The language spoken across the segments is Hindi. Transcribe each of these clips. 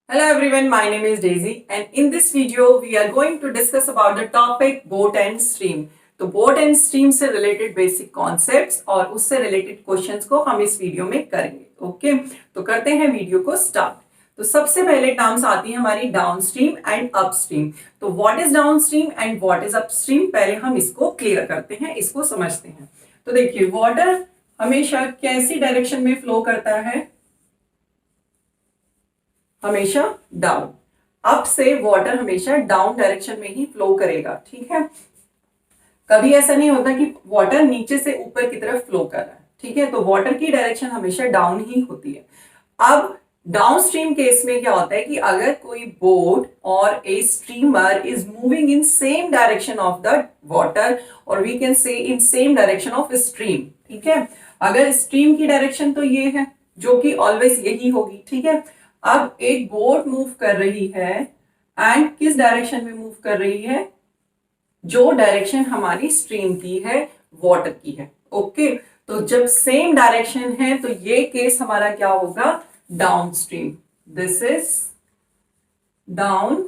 Hello everyone, my name is Daisy and in this video we are going to discuss about the topic boat and stream. तो बोट एंड स्ट्रीम से रिलेटेड बेसिक कॉन्सेप्ट्स और उससे रिलेटेड क्वेश्चंस को हम इस वीडियो में करेंगे। ओके, तो करते हैं वीडियो को स्टार्ट। तो सबसे पहले टर्म्स आती है हमारी down stream and up stream. तो what is down stream and what is up stream, पहले हम इसको क्लियर करते हैं, इसको समझते हैं। तो देखिए, वाटर हमेशा कैसी डायरेक्शन में फ्लो करता है? हमेशा डाउन। अप से वाटर हमेशा डाउन डायरेक्शन में ही फ्लो करेगा, ठीक है। कभी ऐसा नहीं होता कि वाटर नीचे से ऊपर की तरफ फ्लो कर रहा है, ठीक है। तो वाटर की डायरेक्शन हमेशा डाउन ही होती है। अब डाउन स्ट्रीम केस में क्या होता है कि अगर कोई बोट और a streamer is moving in same direction of the water और we can say in same direction of stream, ठीक है। अगर स्ट्रीम की डायरेक्शन तो ये है जो कि ऑलवेज यही होगी, ठीक है। अब एक बोट मूव कर रही है एंड किस डायरेक्शन में मूव कर रही है? जो डायरेक्शन हमारी स्ट्रीम की है, वाटर की है। ओके, तो जब सेम डायरेक्शन है तो ये केस हमारा क्या होगा? Down stream. This is down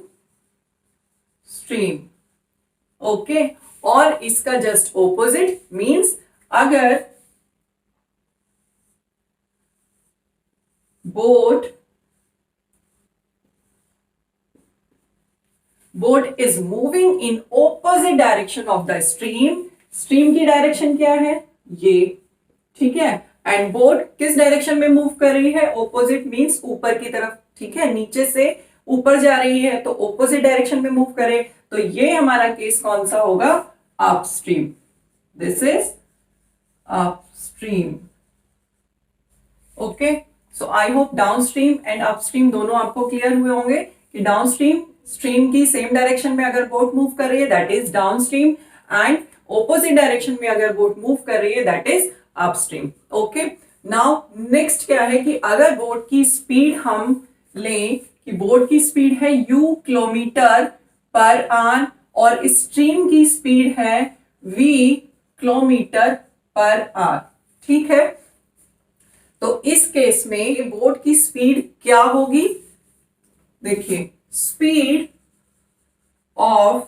stream. Okay, और इसका जस्ट ऑपोजिट मींस अगर boat is moving in opposite direction of the stream. Stream की डायरेक्शन क्या है? ये, ठीक है। एंड बोट किस डायरेक्शन में मूव कर रही है? ऑपोजिट मींस ऊपर की तरफ, ठीक है। नीचे से ऊपर जा रही है तो ऑपोजिट डायरेक्शन में मूव करे, तो ये हमारा केस कौन सा होगा? Up stream. This is up stream. Okay, so I hope down stream and up stream दोनों आपको क्लियर हुए होंगे कि डाउन स्ट्रीम की सेम डायरेक्शन में अगर बोट मूव कर रही है that is down stream, and opposite direction में अगर बोट मूव कर रही है that is up stream. Okay, now next क्या है कि अगर बोट की स्पीड हम लें कि बोट की स्पीड है u किलोमीटर पर आवर और स्ट्रीम की स्पीड है v किलोमीटर पर आवर, ठीक है। तो इस केस में बोट की स्पीड क्या होगी? देखिए, स्पीड ऑफ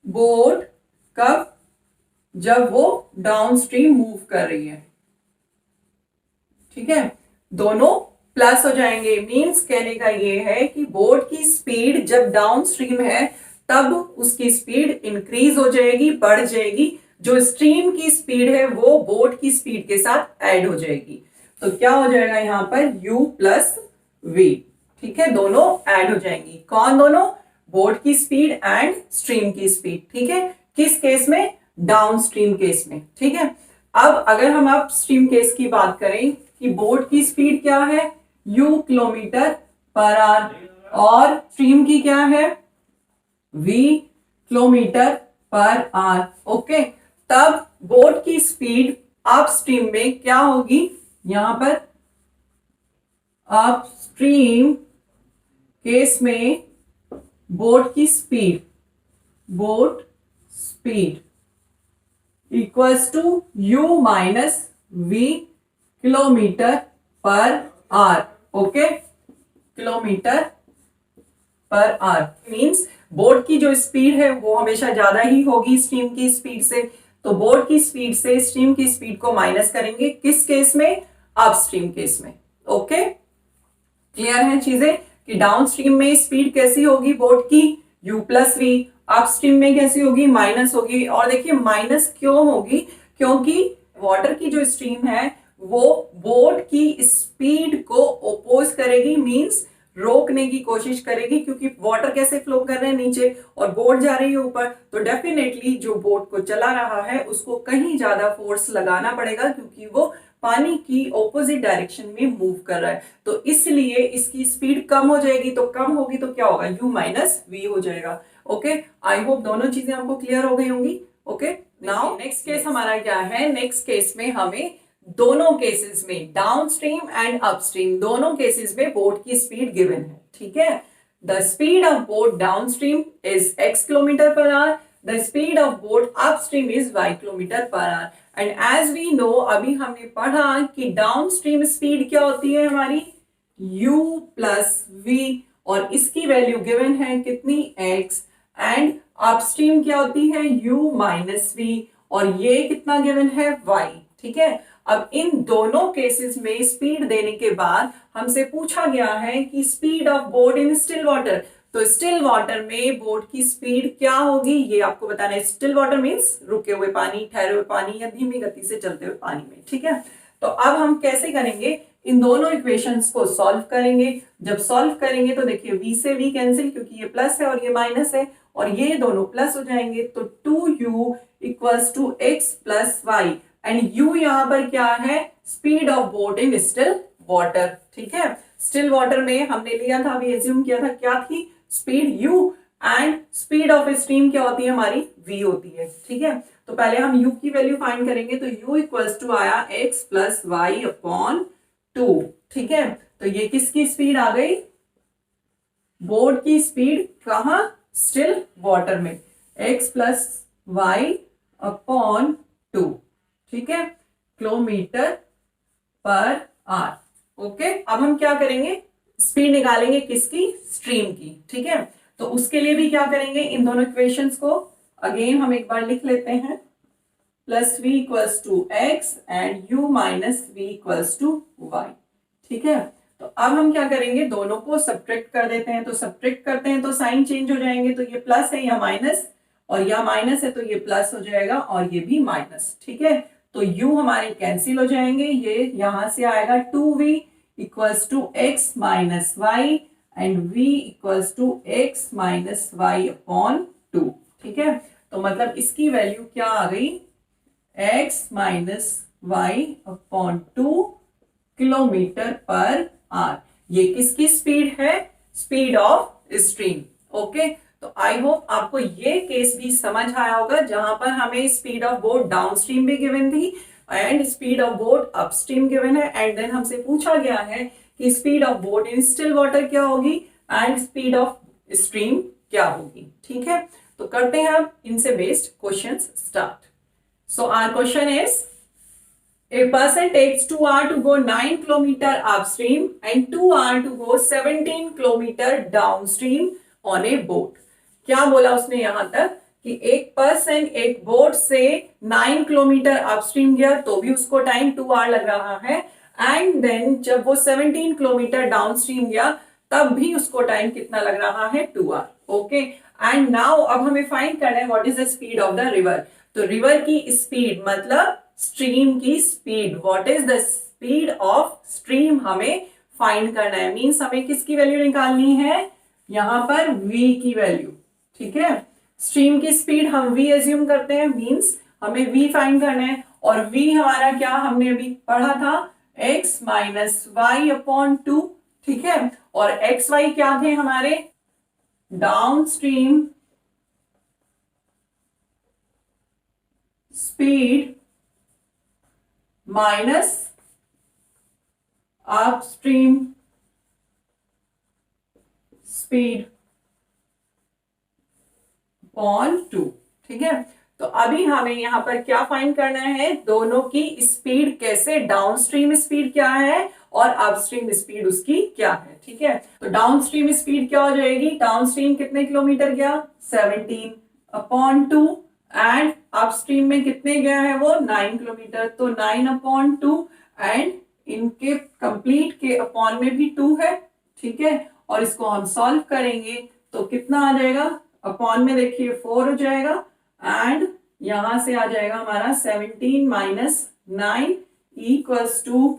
बोट कब? जब वो डाउन स्ट्रीम मूव कर रही है, ठीक है। दोनों प्लस हो जाएंगे, मींस कहने का ये है कि बोट की स्पीड जब डाउन स्ट्रीम है तब उसकी स्पीड इंक्रीज हो जाएगी, बढ़ जाएगी। जो स्ट्रीम की स्पीड है वो बोट की स्पीड के साथ ऐड हो जाएगी। तो क्या हो जाएगा यहां पर? u प्लस v, ठीक है। दोनों ऐड हो जाएंगी। कौन दोनों? बोट की स्पीड एंड स्ट्रीम की स्पीड, ठीक है। किस केस में? डाउन स्ट्रीम केस में, ठीक है। अब अगर हम अप स्ट्रीम केस की बात करें कि बोट की स्पीड क्या है? u किलोमीटर पर आवर और स्ट्रीम की क्या है? v kilometre per hour. Okay, तब बोट की स्पीड अप स्ट्रीम में क्या होगी? यहां पर अप स्ट्रीम केस में boat speed equals to u minus v kilometre per hour. Okay, kilometre per hour means boat की जो स्पीड है वो हमेशा ज्यादा ही होगी स्ट्रीम की स्पीड से। तो बोट की स्पीड से स्ट्रीम की स्पीड को माइनस करेंगे, किस केस में? अप स्ट्रीम केस में। ओके, क्लियर है चीजें कि डाउन स्ट्रीम में स्पीड कैसी होगी बोट की? u plus v. Upstream में कैसी होगी? माइनस होगी। और देखिए, माइनस क्यों होगी? क्योंकि वाटर की जो स्ट्रीम है वो बोट की स्पीड को ओपोज करेगी, मींस रोकने की कोशिश करेगी, क्योंकि वाटर कैसे फ्लो कर रहे हैं नीचे और बोट जा रही है ऊपर। तो डेफिनेटली जो बोट को चला रहा है उसको कहीं ज्यादा फोर्स लगाना पड़ेगा, क्योंकि वो पानी की ऑपोजिट डायरेक्शन में मूव कर रहा है। तो इसलिए इसकी स्पीड कम हो जाएगी। तो कम होगी तो क्या होगा? u माइनस वी हो जाएगा। ओके, आई होप दोनों चीजें आपको क्लियर हो गई होंगी। ओके, नाउ नेक्स्ट केस हमारा क्या है? नेक्स्ट केस में हमें दोनों केसेस में down stream and up stream दोनों केसेस में बोट की स्पीड गिवन है, ठीक है। The speed of boat downstream is x kilometre per hour, the speed of boat upstream is y kilometre per hour. And as we know, अभी हमने पढ़ा कि डाउन स्ट्रीम स्पीड क्या होती है हमारी? u प्लस v, और इसकी वैल्यू गिवन है कितनी x, एंड अपस्ट्रीम क्या होती है u माइनस v, और ये कितना गिवन है y। ठीक है, अब इन दोनों केसेस में स्पीड देने के बाद हमसे पूछा गया है कि speed of boat in still water, तो स्टिल वाटर में बोट की स्पीड क्या होगी ये आपको बताना है। स्टिल वाटर मींस रुके हुए पानी, ठहरे हुए पानी, या धीमी गति से चलते हुए पानी में। ठीक है, तो अब हम कैसे करेंगे, इन दोनों इक्वेशंस को सॉल्व करेंगे। जब सॉल्व करेंगे तो देखिए v से v कैंसिल, क्योंकि ये प्लस है और ये माइनस है, और ये दोनों प्लस हो जाएंगे, तो 2u equals to x plus y, and u यहां पर क्या है, speed of boat in still water. ठीक है, स्टिल वाटर में हमने लिया था, अभी एज्यूम किया था, क्या थी speed u, and speed of stream क्या होती है हमारी v होती है। ठीक है, तो पहले हम u की वैल्यू फाइंड करेंगे, तो u इक्वल्स टू आया x प्लस वाई अपॉन 2। ठीक है, तो ये किसकी स्पीड आ गई, बोट की स्पीड, कहां, स्टिल वाटर में, x प्लस वाई अपॉन 2। ठीक है, किलोमीटर पर आवर। ओके, अब हम क्या करेंगे, स्पीड निकालेंगे किसकी, स्ट्रीम की। ठीक है, तो उसके लिए भी क्या करेंगे, इन दोनों इक्वेशंस को अगेन हम एक बार लिख लेते हैं, plus v equals to x and u minus v equals to y. ठीक है, तो अब हम क्या करेंगे, दोनों को सब्ट्रैक्ट कर देते हैं, तो सब्ट्रैक्ट करते हैं तो साइन चेंज हो जाएंगे, तो ये प्लस है या माइनस, और यह माइनस है तो ये प्लस हो जाएगा, और ये भी माइनस। ठीक है, तो u हमारे कैंसिल हो जाएंगे, ये यहां से आएगा 2v equals to x minus y, and v equals to x minus y upon 2। ठीक है, तो मतलब इसकी वैल्यू क्या आ गई, x minus y upon 2 kilometre per hour. ये किसकी स्पीड है, स्पीड ऑफ स्ट्रीम। ओके, तो आई होप आपको ये केस भी समझ आया होगा, जहां पर हमें speed of boat down stream भी गिवन थी and speed of boat upstream given है, एंड देन हमसे पूछा गया है कि speed of boat in still water क्या होगी एंड स्पीड ऑफ स्ट्रीम क्या होगी। ठीक है, तो करते हैं हम इनसे based questions start. So our question is, a person takes 2 hours to go 9 kilometer upstream and 2 hours to go 17 kilometer downstream on a boat। क्या बोला उसने यहां तक कि एक पर्सन एक बोट से 9 किलोमीटर अपस्ट्रीम गया तो भी उसको टाइम 2 आवर लग रहा है, एंड देन जब वो 17 किलोमीटर डाउनस्ट्रीम गया तब भी उसको टाइम कितना लग रहा है, 2 आवर। ओके, एंड नाउ अब हमें फाइंड करना है what is the speed of the river. तो रिवर की स्पीड मतलब स्ट्रीम की speed, what is the speed of stream हमें फाइंड करना है, मींस हमें किसकी वैल्यू निकालनी है, यहां पर v की वैल्यू। ठीक है, स्ट्रीम की स्पीड हम v एज्यूम करते हैं, मींस हमें v फाइंड करना है, और v हमारा क्या हमने अभी पढ़ा था, x माइनस वाई अपॉन 2। ठीक है, और x y क्या थे हमारे, down stream speed minus upstream speed upon 2। ठीक है, तो अभी हमें यहां पर क्या फाइंड करना है, दोनों की स्पीड कैसे, डाउनस्ट्रीम स्पीड क्या है और अपस्ट्रीम स्पीड उसकी क्या है। ठीक है, तो डाउनस्ट्रीम स्पीड क्या हो जाएगी, डाउनस्ट्रीम कितने किलोमीटर गया, 17 अपॉन 2, एंड अपस्ट्रीम में कितने गया है वो, 9 किलोमीटर, तो 9 अपॉन 2, एंड इनके कंप्लीट के अपॉन में भी 2 है। ठीक है, और इसको हम सॉल्व करेंगे तो कितना आ जाएगा, अपॉन में देखिए 4 हो जाएगा, एंड यहां से आ जाएगा हमारा 17 minus 9 equals to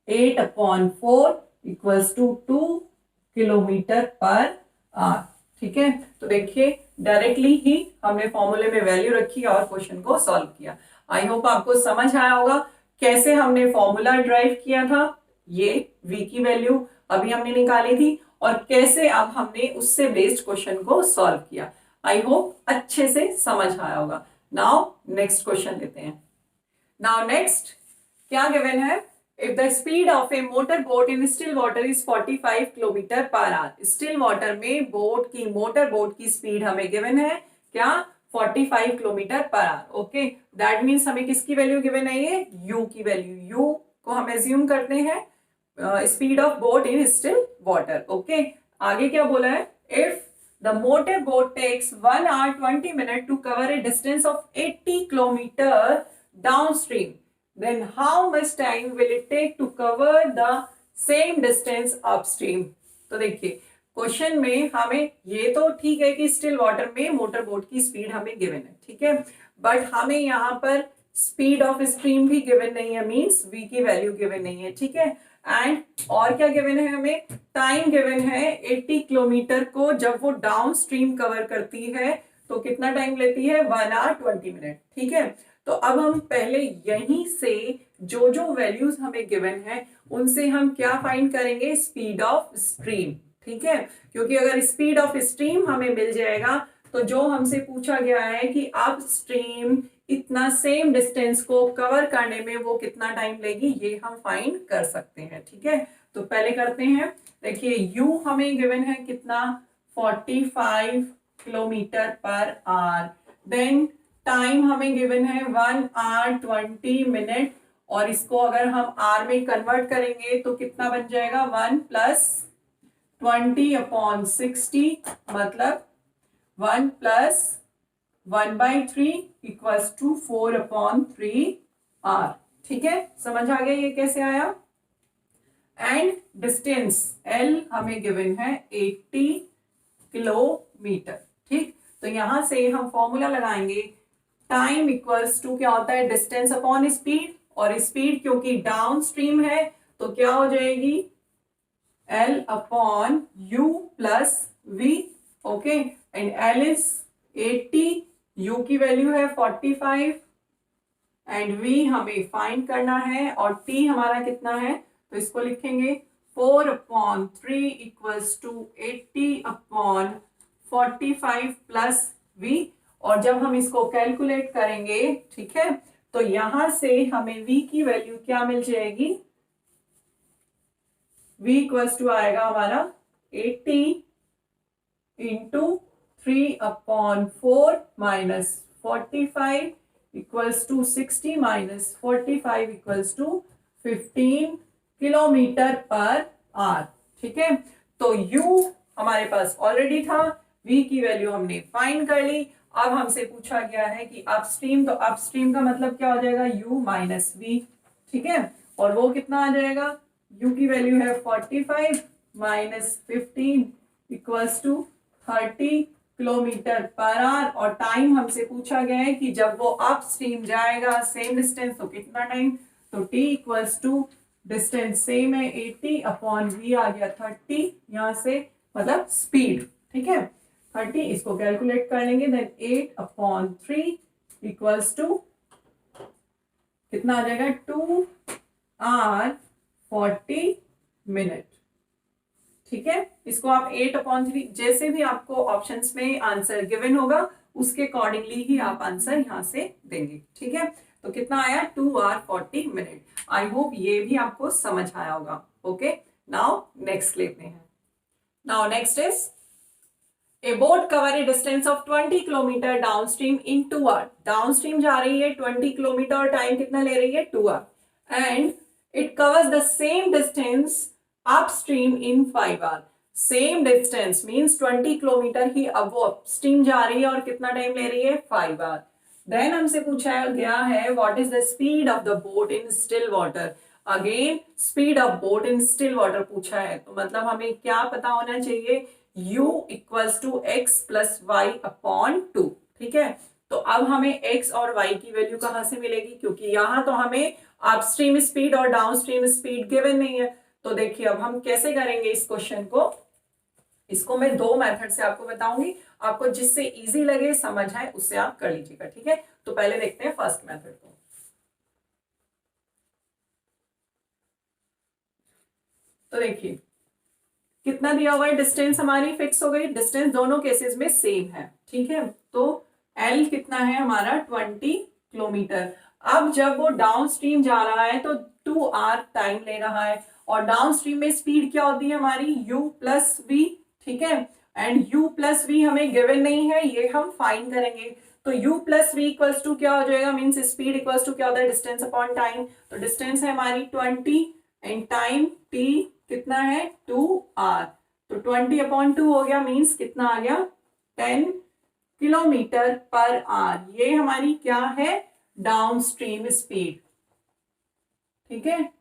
8 upon 4 equals to 2 kilometre per hour. ठीक है, तो देखिए डायरेक्टली ही हमने फॉर्मूले में वैल्यू रखी और क्वेश्चन को सॉल्व किया। आई होप आपको समझ आया होगा कैसे हमने फॉर्मूला ड्राइव किया था, ये v की वैल्यू अभी हमने निकाली थी, और कैसे अब हमने उससे बेस्ड क्वेश्चन को सॉल्व किया। आई होप अच्छे से समझ आया होगा। नाउ नेक्स्ट क्वेश्चन लेते हैं। नाउ नेक्स्ट क्या गिवन है, if the speed of A motor boat in still water is 45 kilometre per our. Still water में मोटर बोट की स्पीड हमें गिवन है क्या, 45 kilometre per hour. Okay, that means हमें किसकी वैल्यू गिवन है, ये u की वैल्यू, u को हम एज्यूम करते हैं speed of boat in still water. Okay, आगे क्या बोला है, if the motor boat takes 1 hour 20 minutes to cover a distance of 80 kilometre downstream, then how much time will it take to cover the same distance upstream. तो देखिए क्वेश्चन में हमें ये तो ठीक है कि स्टिल वाटर में मोटर बोट की स्पीड हमें गिवन है, ठीक है, बट हमें यहाँ पर स्पीड ऑफ स्ट्रीम भी गिवन नहीं है, मींस v की वैल्यू गिवन नहीं है, ठीक है। एंड और क्या गिवन है, हमें टाइम गिवन है 80 किलोमीटर को जब वो डाउन स्ट्रीम कवर करती है तो कितना टाइम लेती है, 1 hour 20 minutes, ठीक है। तो अब हम पहले यहीं से जो जो वैल्यूज हमें गिवन है उनसे हम क्या फाइंड करेंगे, स्पीड ऑफ स्ट्रीम, ठीक है। क्योंकि अगर स्पीड ऑफ स्ट्रीम हमें मिल जाएगा तो जो हमसे पूछा गया है कि अप स्ट्रीम इतना सेम डिस्टेंस को कवर करने में वो कितना टाइम लेगी, ये हम फाइंड कर सकते हैं, ठीक है। तो पहले करते हैं, देखिए u हमें गिवन है कितना, 45 kilometre per hour, then time हमें गिवन है 1 hour 20 minutes, और इसको अगर हम आर में कन्वर्ट करेंगे तो कितना बन जाएगा, 1 + 20/60, मतलब 1 + 1/3 = 4/3 आर, ठीक है। समझ आ गया ये कैसे आया। एंड डिस्टेंस एल हमें गिवन है 80 किलोमीटर, ठीक। तो यहां से हम फॉर्मूला लगाएंगे, टाइम इक्वल्स टू क्या होता है, डिस्टेंस अपॉन स्पीड, और स्पीड क्योंकि डाउन स्ट्रीम है तो क्या हो जाएगी, L/U + V, okay. And L is 80, U की वैल्यू है 45 एंड V हमें फाइंड करना है, और T हमारा कितना है, तो इसको लिखेंगे 4/3 = 80/45 + V, और जब हम इसको कैलकुलेट करेंगे, ठीक है, तो यहां से हमें V की वैल्यू क्या मिल जाएगी, V = आएगा हमारा 80 × 3/4 - 45 = 60 - 45 = 15 किलोमीटर पर आवर, ठीक है। तो U हमारे पास ऑलरेडी था, V की वैल्यू हमने फाइंड कर ली। अब हमसे पूछा गया है कि अपस्ट्रीम, तो अपस्ट्रीम का मतलब क्या हो जाएगा, U - V, ठीक है। और वो कितना आ जाएगा, U की वैल्यू है 45 - 15 = 30 किलोमीटर पर आवर, और टाइम हमसे पूछा गया है कि जब वो अपस्ट्रीम जाएगा सेम डिस्टेंस तो कितना टाइम, तो T = डिस्टेंस सेम है 80/V आ गया 30, यहां से मतलब स्पीड, ठीक है, 30, इसको कैलकुलेट कर लेंगे, देन 8/3 = कितना आ जाएगा, 2 hour 40 minutes, ठीक है। इसको आप 8/3, जैसे भी आपको ऑप्शंस में आंसर गिवन होगा उसके अकॉर्डिंगली ही आप आंसर यहां से देंगे, ठीक है। तो कितना आया, 2 hour 40 minutes। आई होप ये भी आपको समझ आया होगा। ओके, नाउ नेक्स्ट लेते हैं। Now next is a boat cover a distance of 20 kilometre down stream in 2 hour। Down stream जा रही है 20 किलोमीटर, और टाइम कितना ले रही है, 2 hour, and it covers the same distance upstream in 5 hour। Same distance means 20 kilometre ही अब वो अपस्ट्रीम जा रही है, और कितना टाइम ले रही है, 5 hour। देन हमसे पूछा गया है what is the speed of the boat in still water. Again speed of boat in still water पूछा है, तो मतलब हमें क्या पता होना चाहिए, u = x + y/2, ठीक है। तो अब हमें x और y की वैल्यू कहां से मिलेगी, क्योंकि यहां तो हमें अपस्ट्रीम स्पीड और डाउनस्ट्रीम स्पीड गिवन नहीं है। तो देखिए अब हम कैसे करेंगे इस क्वेश्चन को, इसको मैं 2 मेथड से आपको बताऊंगी, आपको जिससे इजी लगे समझ आए उससे आप कर लीजिएगा, ठीक है। तो पहले देखते हैं फर्स्ट मेथड को। तो देखिए कितना दिया हुआ है, डिस्टेंस हमारी फिक्स हो गई, डिस्टेंस दोनों केसेस में सेम है, ठीक है। तो L कितना है हमारा, 20 किलोमीटर। अब जब वो डाउन स्ट्रीम जा रहा है तो 2 hour टाइम ले रहा है, और डाउन स्ट्रीम में स्पीड क्या होती है हमारी, U + V, ठीक है। एंड U + V हमें गिवन नहीं है, ये हम फाइंड करेंगे। तो U + V = क्या हो जाएगा, मीन्स स्पीड इक्वल्स टू क्या होता है, डिस्टेंस अपॉन टाइम। तो डिस्टेंस है हमारी 20, एंड टाइम t कितना है 2r, तो 20/2 हो गया, मीन्स कितना आ गया 10 किलोमीटर पर आवर। ये हमारी क्या है डाउन स्ट्रीम स्पीड। ठीक है,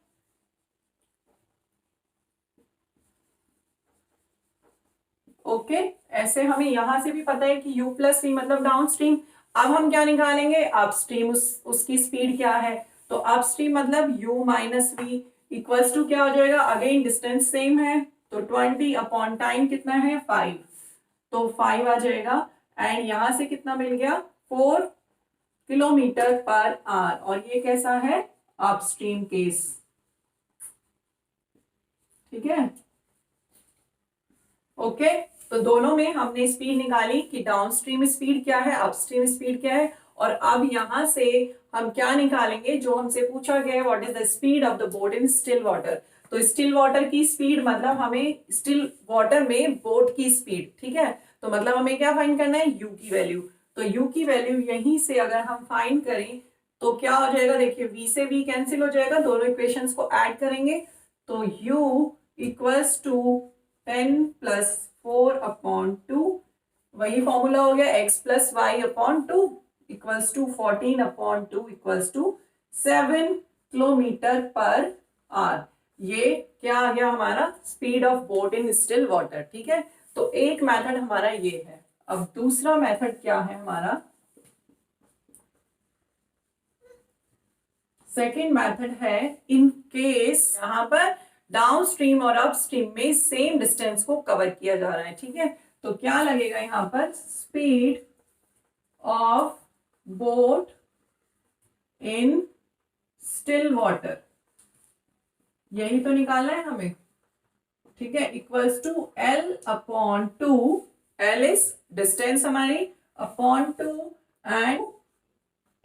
ओके ऐसे हमें यहां से भी पता है कि u प्लस वी मतलब डाउन स्ट्रीम। अब हम क्या निकालेंगे अप स्ट्रीम, उसकी स्पीड क्या है, तो अप स्ट्रीम मतलब u minus v equals to क्या हो जाएगा, अगेन डिस्टेंस सेम है तो 20/टाइम कितना है 5, तो 5 आ जाएगा। एंड यहां से कितना मिल गया 4 किलोमीटर पर आवर, और ये कैसा है अपस्ट्रीम केस। ठीक है, ओके तो दोनों में हमने स्पीड निकाली कि डाउनस्ट्रीम स्पीड क्या है, अपस्ट्रीम स्पीड क्या है, और अब यहां से हम क्या निकालेंगे जो हमसे पूछा गया है, what is the speed of the boat in still water. तो स्टिल वाटर की स्पीड मतलब हमें स्टिल वाटर में बोट की स्पीड। ठीक है, तो मतलब हमें क्या फाइंड करना है यू की वैल्यू, तो यू की वैल्यू यहीं से अगर हम फाइंड करें तो क्या हो जाएगा, देखिए v से v कैंसिल हो जाएगा, दोनों इक्वेशंस को ऐड करेंगे तो u इक्वल्स टू 10+4/2, वही फॉर्मूला हो गया x plus y upon two equals to 14/2 equals to 7 kilometre per hour. ये क्या आ गया हमारा speed of boat in still water. ठीक है, तो एक मेथड हमारा ये है। अब दूसरा मेथड क्या है हमारा, सेकेंड मेथड है इन केस यहां पर डाउन स्ट्रीम और अप स्ट्रीम में सेम डिस्टेंस को कवर किया जा रहा है। ठीक है, तो क्या लगेगा यहां पर speed of boat in still water, यही तो निकालना है हमें। ठीक है, equals to L/2, L is distance हमारी upon 2 and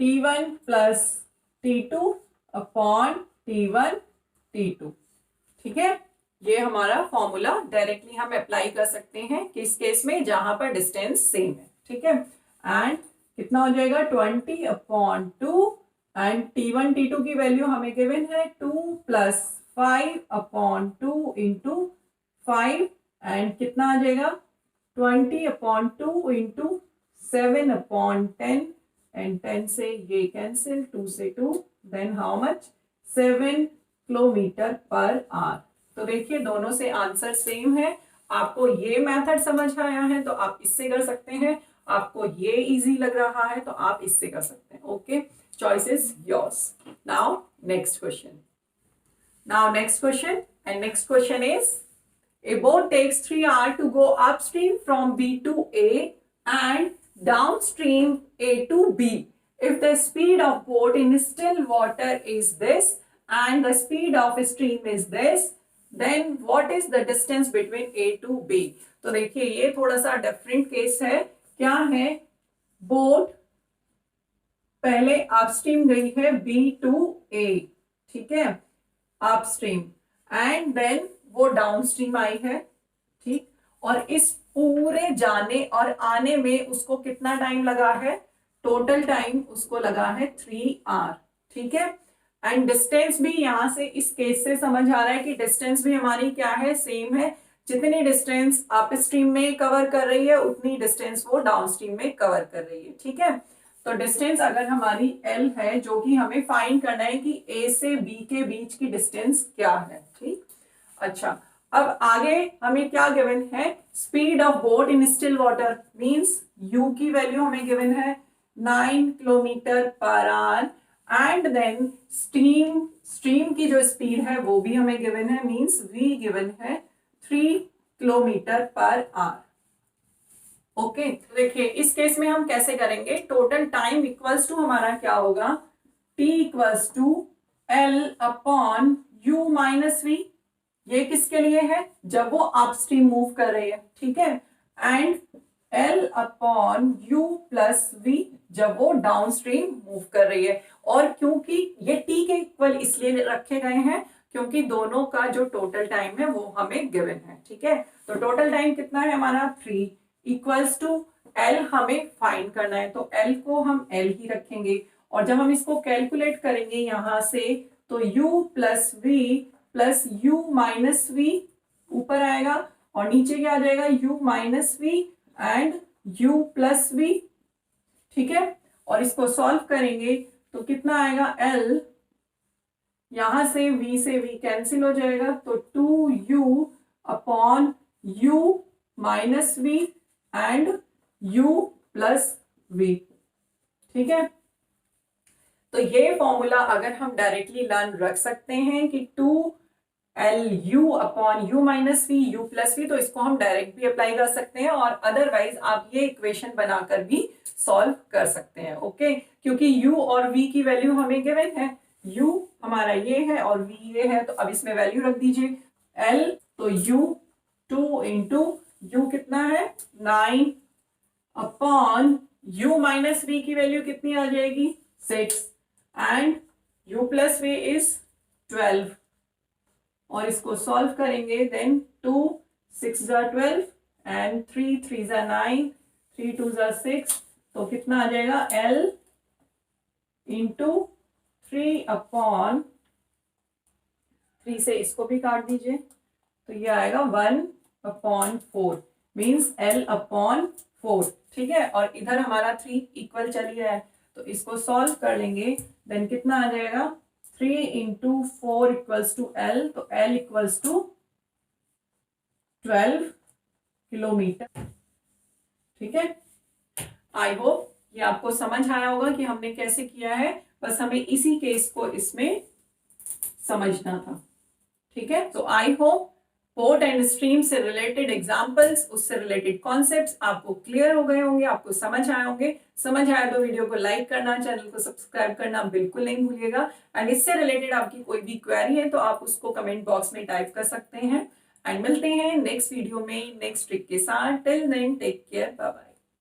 T1 plus T2 upon T1 T2। ठीक है, ये हमारा फॉर्मूला डायरेक्टली हम अप्लाई कर सकते हैं किस केस में, जहां पर डिस्टेंस सेम है। ठीक है, एंड कितना हो जाएगा 20/2 एंड T1 T2 की वैल्यू हमें गिवन है 2 + 5/2 इंटू 5 एंड कितना आ जाएगा 20/2 इंटू 7/10 एंड 10 से ये कैंसिल, 2 से 2, then how much 7 kilometre per hour. तो देखिए दोनों से आंसर सेम है। आपको ये मेथड समझ आया है तो आप इससे कर सकते हैं, आपको ये इजी लग रहा है तो आप इससे कर सकते हैं। Okay, choice is yours. Now next question, and next question is a boat takes 3 hours to go upstream from B to A and downstream A to B. If the speed of boat in still water is this and the speed of stream is this, then what is the distance between A to B? तो देखिए ये थोड़ा सा डिफरेंट केस है। क्या है, बोट पहले अपस्ट्रीम गई है B to A, ठीक है अपस्ट्रीम, एंड देन वो डाउनस्ट्रीम आई है। ठीक, और इस पूरे जाने और आने में उसको कितना टाइम लगा है, टोटल टाइम उसको लगा है 3 आवर। ठीक है, एंड डिस्टेंस भी यहां से इस केस से समझ आ रहा है कि डिस्टेंस भी हमारी क्या है सेम है, जितनी डिस्टेंस अप स्ट्रीम में कवर कर रही है उतनी डिस्टेंस वो डाउन स्ट्रीम में कवर कर रही है। ठीक है, तो डिस्टेंस अगर हमारी L है जो कि हमें फाइंड करना है कि A से B के बीच की डिस्टेंस क्या है। ठीक, अच्छा अब आगे हमें क्या गिवन है, speed of boat in still water means U की वैल्यू हमें गिवन है 9 kilometre per hour and then stream की जो स्पीड है वो भी हमें गिवन है, मींस V गिवन है 3 किलोमीटर पर आवर। ओके, देखिए इस केस में हम कैसे करेंगे, टोटल टाइम इक्वल्स टू हमारा क्या होगा, T equals to L/U minus v, ये किसके लिए है जब वो अपस्ट्रीम मूव कर रही है। ठीक है, एंड L/U प्लस वी जब वो डाउनस्ट्रीम मूव कर रही है। और क्योंकि ये T के इक्वल इसलिए रखे गए हैं क्योंकि दोनों का जो टोटल टाइम है वो हमें गिवन है। ठीक है, तो टोटल टाइम कितना है हमारा 3 इक्वल्स टू L हमें फाइंड करना है तो L को हम L ही रखेंगे, और जब हम इसको कैलकुलेट करेंगे यहां से तो U plus V plus u minus v ऊपर आएगा और नीचे क्या आ जाएगा u minus v and u plus v। ठीक है, और इसको सॉल्व करेंगे तो कितना आएगा l, यहां से v कैंसिल हो जाएगा तो 2u upon u minus v and u plus v। ठीक है, तो ये फॉर्मूला अगर हम डायरेक्टली लर्न रख सकते हैं कि 2lu upon u minus v u plus v, तो इसको हम डायरेक्ट भी अप्लाई कर सकते हैं और अदरवाइज आप ये इक्वेशन बनाकर भी सॉल्व कर सकते हैं। ओके, क्योंकि u और v की वैल्यू हमें गिवन है, u हमारा ये है और v ये है, तो अब इसमें वैल्यू रख दीजिए l, तो u 2 इंटू u कितना है 9 अपॉन u माइनस v की वैल्यू कितनी आ जाएगी 6 and u plus v is 12, और इसको सॉल्व करेंगे देन 2 6 ज़ा 12 एंड 3 3 ज़ा 9 3 2 ज़ा 6, तो कितना आ जाएगा l इंटू 3 अपॉन 3 से इसको भी काट दीजिए तो ये आएगा 1 अपॉन 4 मीन्स l अपॉन 4। ठीक है, और इधर हमारा 3 इक्वल चल ही रहा है तो इसको सॉल्व कर लेंगे देन कितना आ जाएगा 3 इंटू 4 इक्वल्स टू l, तो l इक्वल्स टू 12 किलोमीटर। ठीक है, आई होप ये आपको समझ आया होगा कि हमने कैसे किया है, बस हमें इसी केस को इसमें समझना था। ठीक है, तो I hope port and stream से रिलेटेड एग्जांपल्स, उससे रिलेटेड कॉन्सेप्ट्स आपको क्लियर हो गए होंगे, आपको समझ आए होंगे। समझ आया तो वीडियो को लाइक करना, चैनल को सब्सक्राइब करना बिल्कुल नहीं भूलिएगा। एंड इससे रिलेटेड आपकी कोई भी क्वेरी है तो आप उसको कमेंट बॉक्स में टाइप कर सकते हैं। एंड मिलते हैं नेक्स्ट वीडियो में नेक्स्ट ट्रिक के साथ। Till then take care, bye bye.